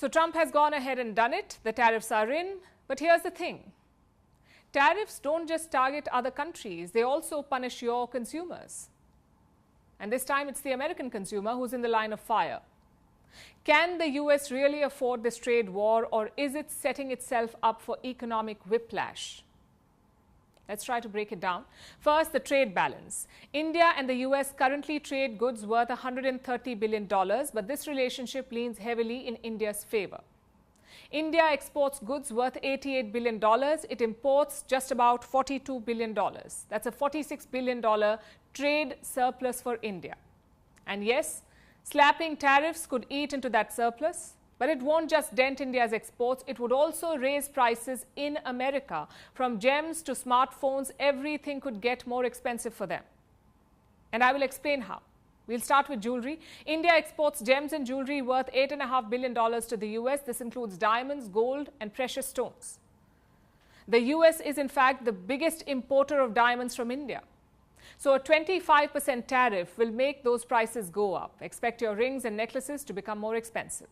So Trump has gone ahead and done it. The tariffs are in. But here's the thing. Tariffs don't just target other countries. They also punish your consumers. And this time it's the American consumer who's in the line of fire. Can the US really afford this trade war, or is it setting itself up for economic whiplash? Let's try to break it down. First, the trade balance. India and the US currently trade goods worth $130 billion, but this relationship leans heavily in India's favor. India exports goods worth $88 billion. It imports just about $42 billion. That's a $46 billion trade surplus for India. And yes, slapping tariffs could eat into that surplus, but it won't just dent India's exports. It would also raise prices in America. From gems to smartphones, everything could get more expensive for them. And I will explain how. We'll start with jewellery. India exports gems and jewellery worth $8.5 billion to the US. This includes diamonds, gold and precious stones. The US is in fact the biggest importer of diamonds from India. So a 25% tariff will make those prices go up. Expect your rings and necklaces to become more expensive.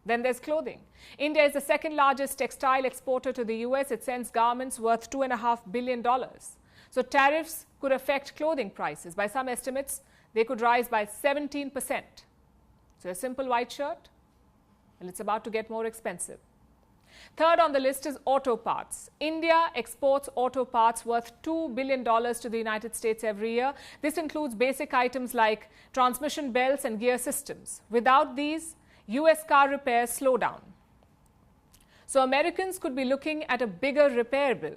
Then there's clothing. India is the second largest textile exporter to the US. It sends garments worth $2.5 billion. So tariffs could affect clothing prices. By some estimates, they could rise by 17%. So a simple white shirt, well, it's about to get more expensive. Third on the list is auto parts. India exports auto parts worth $2 billion to the United States every year. This includes basic items like transmission belts and gear systems. Without these, US car repairs slow down. So Americans could be looking at a bigger repair bill.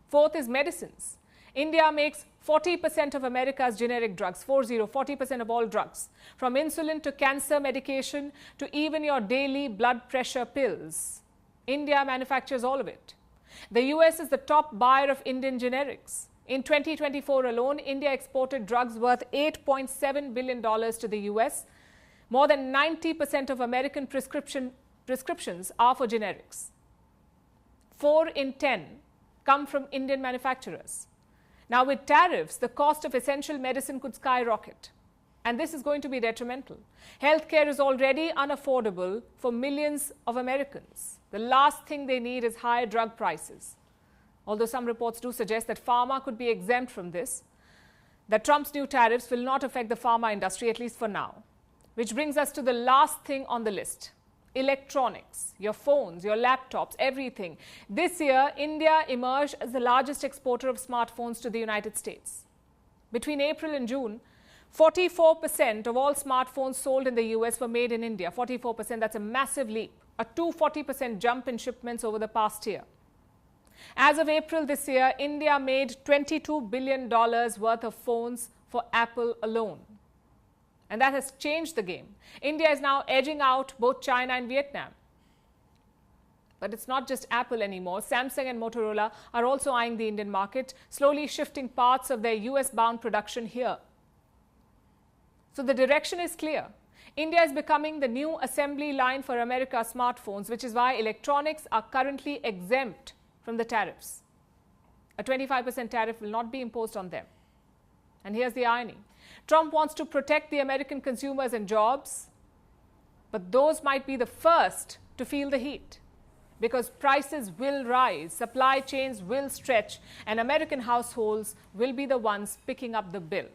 Fourth is medicines. India makes 40% of America's generic drugs, 40% of all drugs, from insulin to cancer medication to even your daily blood pressure pills. India manufactures all of it. The US is the top buyer of Indian generics. In 2024 alone, India exported drugs worth $8.7 billion to the US. More than 90% of American prescriptions are for generics. 4 in 10 come from Indian manufacturers. Now, with tariffs, the cost of essential medicine could skyrocket. And this is going to be detrimental. Healthcare is already unaffordable for millions of Americans. The last thing they need is higher drug prices. Although some reports do suggest that pharma could be exempt from this, that Trump's new tariffs will not affect the pharma industry, at least for now. Which brings us to the last thing on the list. Electronics, your phones, your laptops, everything. This year, India emerged as the largest exporter of smartphones to the United States. Between April and June, 44% of all smartphones sold in the US were made in India. 44%, that's a massive leap. A 240% jump in shipments over the past year. As of April this year, India made $22 billion worth of phones for Apple alone. And that has changed the game. India is now edging out both China and Vietnam. But it's not just Apple anymore. Samsung and Motorola are also eyeing the Indian market, slowly shifting parts of their US-bound production here. So the direction is clear. India is becoming the new assembly line for America's smartphones, which is why electronics are currently exempt from the tariffs. A 25% tariff will not be imposed on them. And here's the irony. Trump wants to protect the American consumers and jobs, but those might be the first to feel the heat because prices will rise, supply chains will stretch, and American households will be the ones picking up the bill.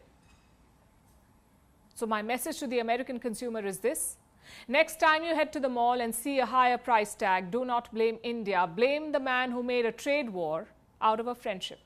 So my message to the American consumer is this. Next time you head to the mall and see a higher price tag, do not blame India. Blame the man who made a trade war out of a friendship.